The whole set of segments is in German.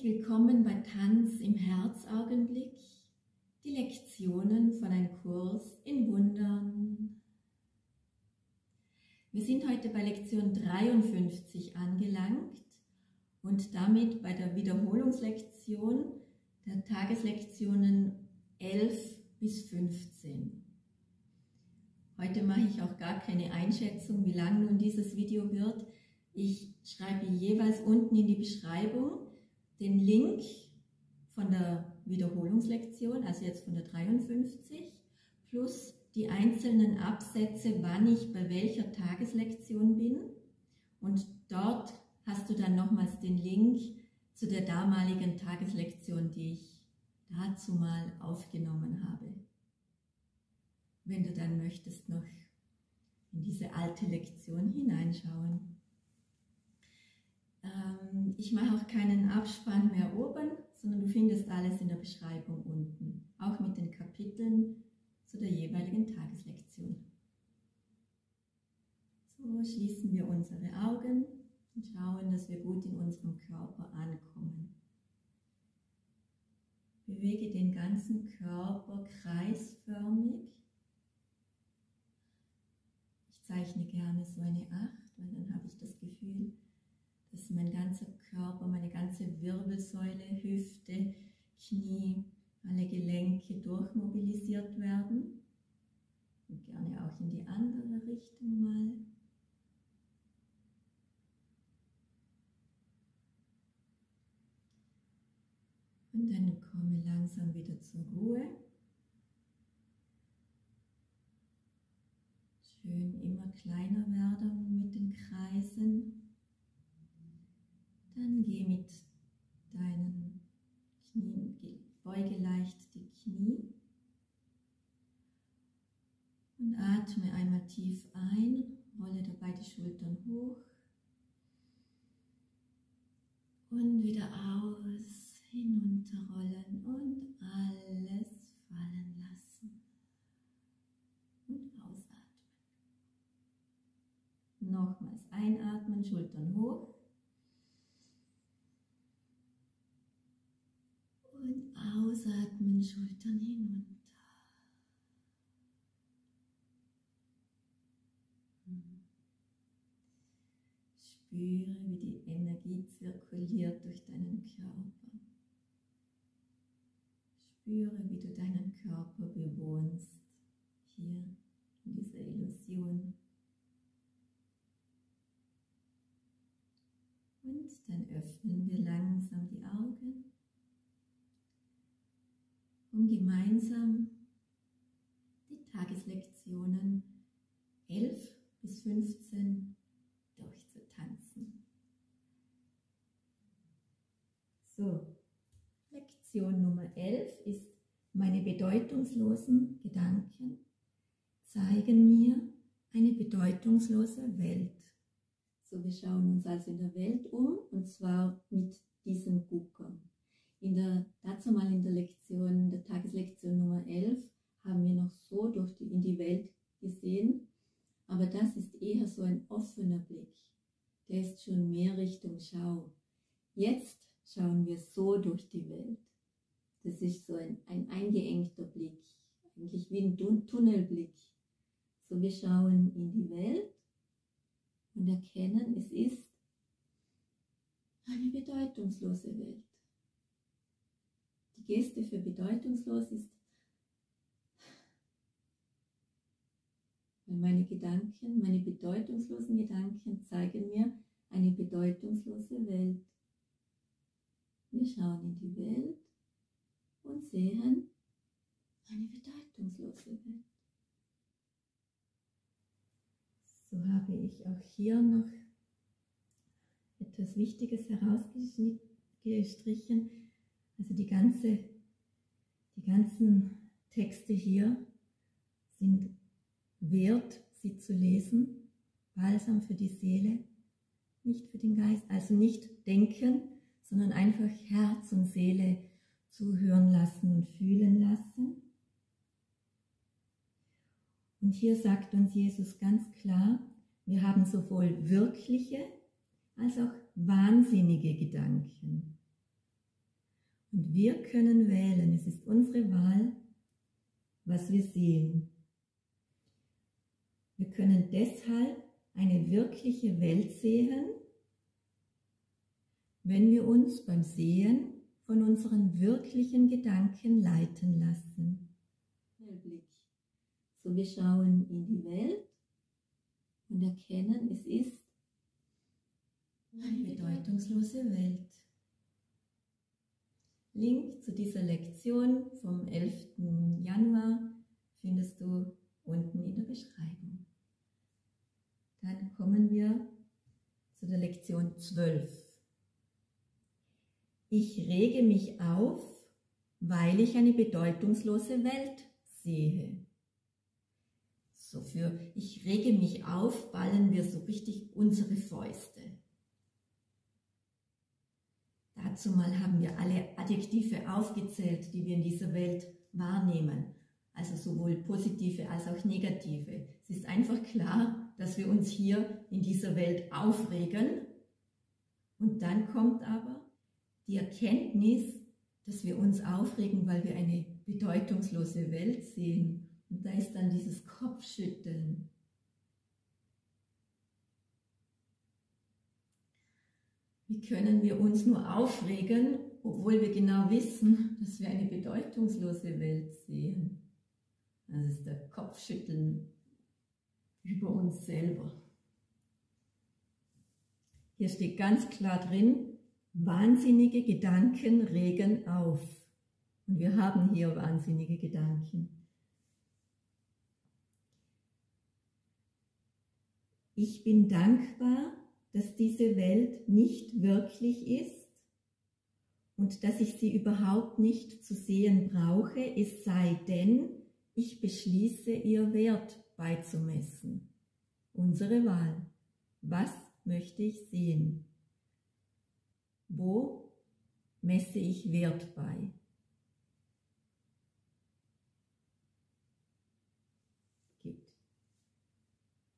willkommen bei Tanz im Herzaugenblick, die Lektionen von einem Kurs in Wundern. Wir sind heute bei Lektion 53 angelangt und damit bei der Wiederholungslektion der Tageslektionen 11 bis 15. Heute mache ich auch gar keine Einschätzung, wie lang nun dieses Video wird. Ich schreibe jeweils unten in die Beschreibung den Link von der Wiederholungslektion, also jetzt von der 53, plus die einzelnen Absätze, wann ich bei welcher Tageslektion bin. Und dort hast du dann nochmals den Link zu der damaligen Tageslektion, die ich dazu mal aufgenommen habe. Wenn du dann möchtest, noch in diese alte Lektion hineinschauen. Ich mache auch keinen Abspann mehr oben, sondern du findest alles in der Beschreibung unten, auch mit den Kapiteln zu der jeweiligen Tageslektion. So schließen wir unsere Augen und schauen, dass wir gut in unserem Körper ankommen. Bewege den ganzen Körper kreisförmig. Ich zeichne gerne so eine 8, weil dann habe ich das Gefühl, dass mein ganzer Körper, meine ganze Wirbelsäule, Hüfte, Knie, alle Gelenke durchmobilisiert werden. Und gerne auch in die andere Richtung mal. Und dann komme langsam wieder zur Ruhe. Schön immer kleiner werden mit den Kreisen. Dann geh mit deinen Knien, beuge leicht die Knie und atme einmal tief ein, rolle dabei die Schultern hoch und wieder aus, hinunterrollen und alles fallen lassen und ausatmen. Nochmals einatmen, Schultern hoch. Und ausatmen, Schultern hinunter. Spüre, wie die Energie zirkuliert durch deinen Körper. Spüre, wie du deinen Körper bewohnst, hier in dieser Illusion. Und dann öffnen wir langsam die Augen, um gemeinsam die Tageslektionen 11 bis 15 durchzutanzen. So, Lektion Nummer 11 ist: Meine bedeutungslosen Gedanken zeigen mir eine bedeutungslose Welt. So, wir schauen uns also in der Welt um, und zwar mit diesem Gucker. Dazu mal in der Tageslektion Nummer 11 haben wir noch so in die Welt gesehen, aber das ist eher so ein offener Blick. Der ist schon mehr Richtung Schau. Jetzt schauen wir so durch die Welt. Das ist so ein eingeengter Blick, eigentlich wie ein Tunnelblick. So, wir schauen in die Welt und erkennen, es ist eine bedeutungslose Welt. Die Geste für bedeutungslos ist, weil meine bedeutungslosen Gedanken zeigen mir eine bedeutungslose Welt. Wir schauen in die Welt und sehen eine bedeutungslose Welt. So habe ich auch hier noch etwas Wichtiges herausgestrichen. Also die ganzen Texte hier sind wert, sie zu lesen, balsam für die Seele, nicht für den Geist, also nicht denken, sondern einfach Herz und Seele zuhören lassen und fühlen lassen. Und hier sagt uns Jesus ganz klar, wir haben sowohl wirkliche als auch wahnsinnige Gedanken. Und wir können wählen, es ist unsere Wahl, was wir sehen. Wir können deshalb eine wirkliche Welt sehen, wenn wir uns beim Sehen von unseren wirklichen Gedanken leiten lassen. So, wir schauen in die Welt und erkennen, es ist eine bedeutungslose Welt. Link zu dieser Lektion vom 11. Januar findest du unten in der Beschreibung. Dann kommen wir zu der Lektion 12. Ich rege mich auf, weil ich eine bedeutungslose Welt sehe. So für ich rege mich auf, ballen wir so richtig unsere Fäuste. Dazu mal haben wir alle Adjektive aufgezählt, die wir in dieser Welt wahrnehmen. Also sowohl positive als auch negative. Es ist einfach klar, dass wir uns hier in dieser Welt aufregen. Und dann kommt aber die Erkenntnis, dass wir uns aufregen, weil wir eine bedeutungslose Welt sehen. Und da ist dann dieses Kopfschütteln. Wie können wir uns nur aufregen, obwohl wir genau wissen, dass wir eine bedeutungslose Welt sehen? Das ist der Kopfschütteln über uns selber. Hier steht ganz klar drin, wahnsinnige Gedanken regen auf. Und wir haben hier wahnsinnige Gedanken. Ich bin dankbar, dass diese Welt nicht wirklich ist und dass ich sie überhaupt nicht zu sehen brauche, es sei denn, ich beschließe, ihr Wert beizumessen. Unsere Wahl. Was möchte ich sehen? Wo messe ich Wert bei?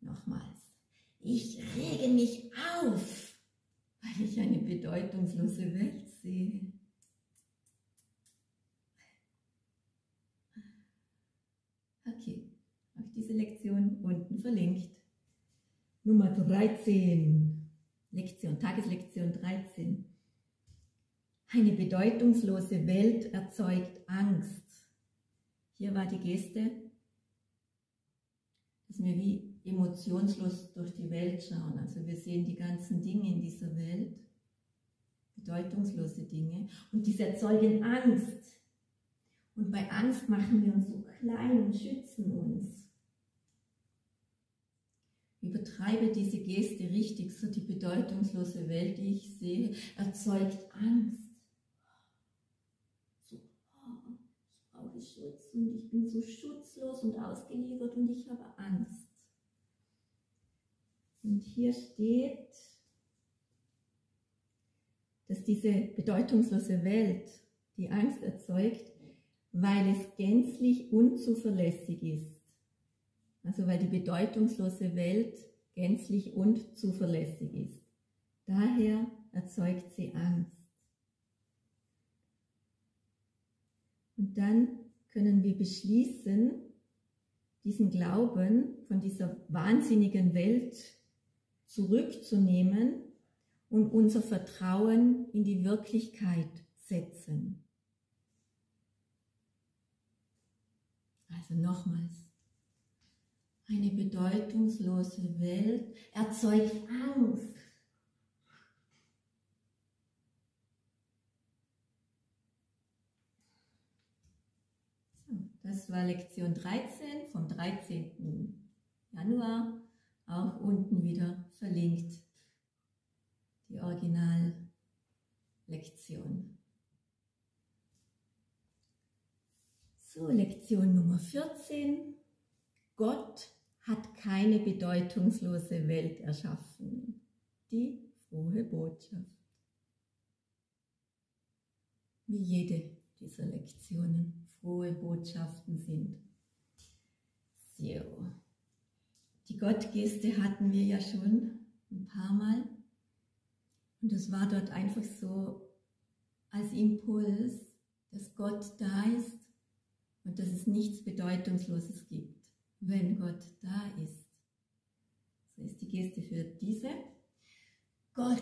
Nochmals. Ich rege mich auf, weil ich eine bedeutungslose Welt sehe. Okay, habe ich diese Lektion unten verlinkt. Nummer 13, Tageslektion 13. Eine bedeutungslose Welt erzeugt Angst. Hier war die Geste, dass wir wie emotionslos durch die Welt schauen. Also wir sehen die ganzen Dinge in dieser Welt, bedeutungslose Dinge, und diese erzeugen Angst. Und bei Angst machen wir uns so klein und schützen uns. Übertreibe diese Geste richtig, so die bedeutungslose Welt, die ich sehe, erzeugt Angst. So, ich brauche Schutz und ich bin so schutzlos und ausgeliefert und ich habe Angst. Und hier steht, dass diese bedeutungslose Welt die Angst erzeugt, weil es gänzlich unzuverlässig ist. Also weil die bedeutungslose Welt gänzlich unzuverlässig ist. Daher erzeugt sie Angst. Und dann können wir beschließen, diesen Glauben von dieser wahnsinnigen Welt zurückzunehmen und unser Vertrauen in die Wirklichkeit setzen. Also nochmals, eine bedeutungslose Welt erzeugt Angst. So, das war Lektion 13 vom 13. Januar, auch unten wieder verlinkt, die Originallektion. So, Lektion Nummer 14. Gott hat keine bedeutungslose Welt erschaffen. Die frohe Botschaft. Wie jede dieser Lektionen frohe Botschaften sind. So. Die Gottgeste hatten wir ja schon ein paar Mal. Und es war dort einfach so als Impuls, dass Gott da ist und dass es nichts Bedeutungsloses gibt, wenn Gott da ist. So ist die Geste für diese. Gott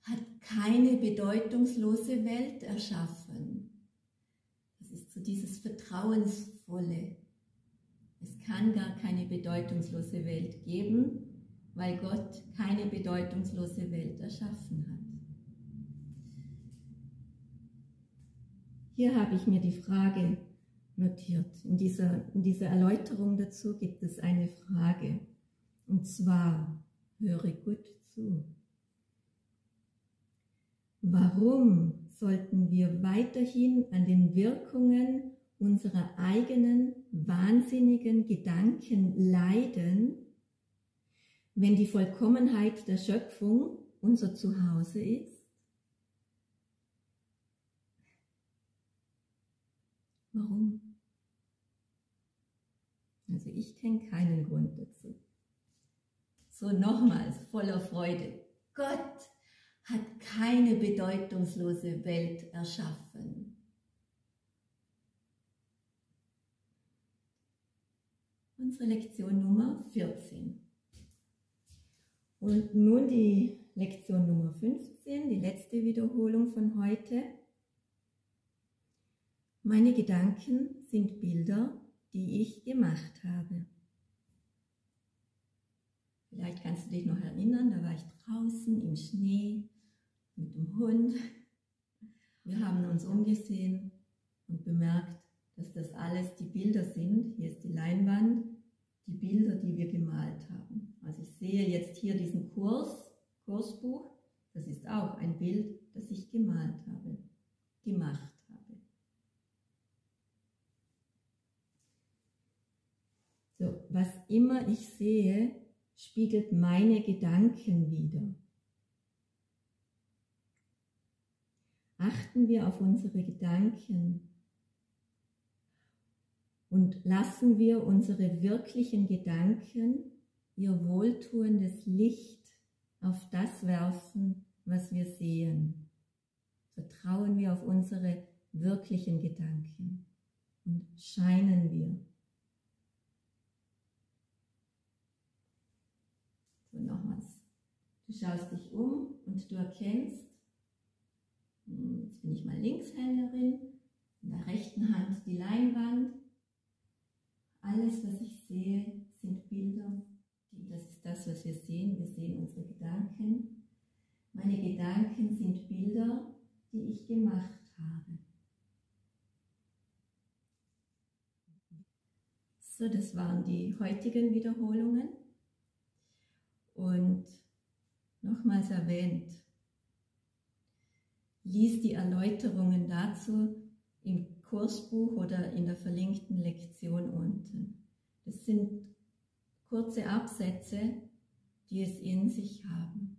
hat keine bedeutungslose Welt erschaffen. Das ist so dieses Vertrauensvolle. Es kann gar keine bedeutungslose Welt geben, weil Gott keine bedeutungslose Welt erschaffen hat. Hier habe ich mir die Frage notiert. In dieser Erläuterung dazu gibt es eine Frage. Und zwar, höre gut zu. Warum sollten wir weiterhin an den Wirkungen unserer eigenen wahnsinnigen Gedanken leiden, wenn die Vollkommenheit der Schöpfung unser Zuhause ist? Warum? Also ich kenne keinen Grund dazu. So nochmals, voller Freude. Gott hat keine bedeutungslose Welt erschaffen. Unsere Lektion Nummer 14. Und nun die Lektion Nummer 15, die letzte Wiederholung von heute. Meine Gedanken sind Bilder, die ich gemacht habe. Vielleicht kannst du dich noch erinnern, da war ich draußen im Schnee mit dem Hund. Wir haben uns umgesehen und bemerkt, dass das alles die Bilder sind. Hier ist die Leinwand, die Bilder, die wir gemalt haben. Also ich sehe jetzt hier diesen Kursbuch. Das ist auch ein Bild, das ich gemalt habe, gemacht habe. So, was immer ich sehe, spiegelt meine Gedanken wider. Achten wir auf unsere Gedanken und lassen wir unsere wirklichen Gedanken ihr wohltuendes Licht auf das werfen, was wir sehen. Vertrauen wir auf unsere wirklichen Gedanken und scheinen wir. So, nochmals. Du schaust dich um und du erkennst, jetzt bin ich mal Linkshänderin, in der rechten Hand die Leinwand. Alles, was ich sehe, sind Bilder. Das ist das, was wir sehen. Wir sehen unsere Gedanken. Meine Gedanken sind Bilder, die ich gemacht habe. So, das waren die heutigen Wiederholungen. Und nochmals erwähnt, lies die Erläuterungen dazu im Kursbuch oder in der verlinkten Lektion unten. Das sind kurze Absätze, die es in sich haben,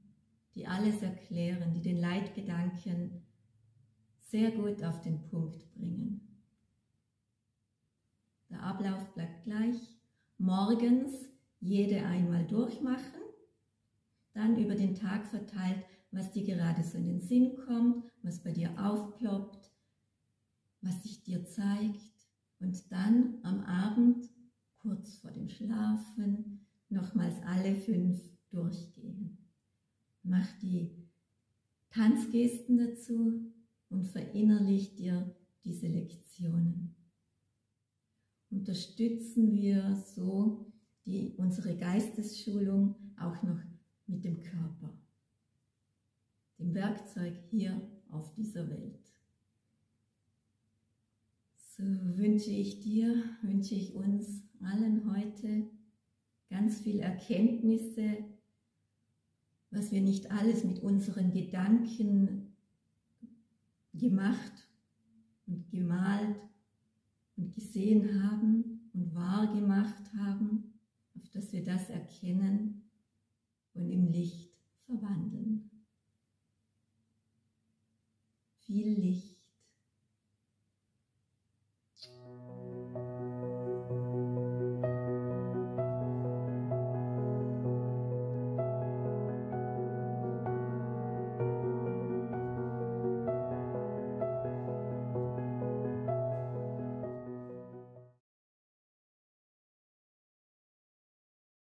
die alles erklären, die den Leitgedanken sehr gut auf den Punkt bringen. Der Ablauf bleibt gleich. Morgens jede einmal durchmachen, dann über den Tag verteilt, was dir gerade so in den Sinn kommt, was bei dir aufploppt, was sich dir zeigt, und dann am Abend, kurz vor dem Schlafen, nochmals alle 5 durchgehen. Mach die Tanzgesten dazu und verinnerlich dir diese Lektionen. Unterstützen wir so unsere Geistesschulung auch noch mit dem Körper, dem Werkzeug hier auf dieser Welt. So wünsche ich uns allen heute ganz viel Erkenntnisse, was wir nicht alles mit unseren Gedanken gemacht und gemalt und gesehen haben und wahrgemacht haben, auf dass wir das erkennen und im Licht verwandeln. Viel Licht.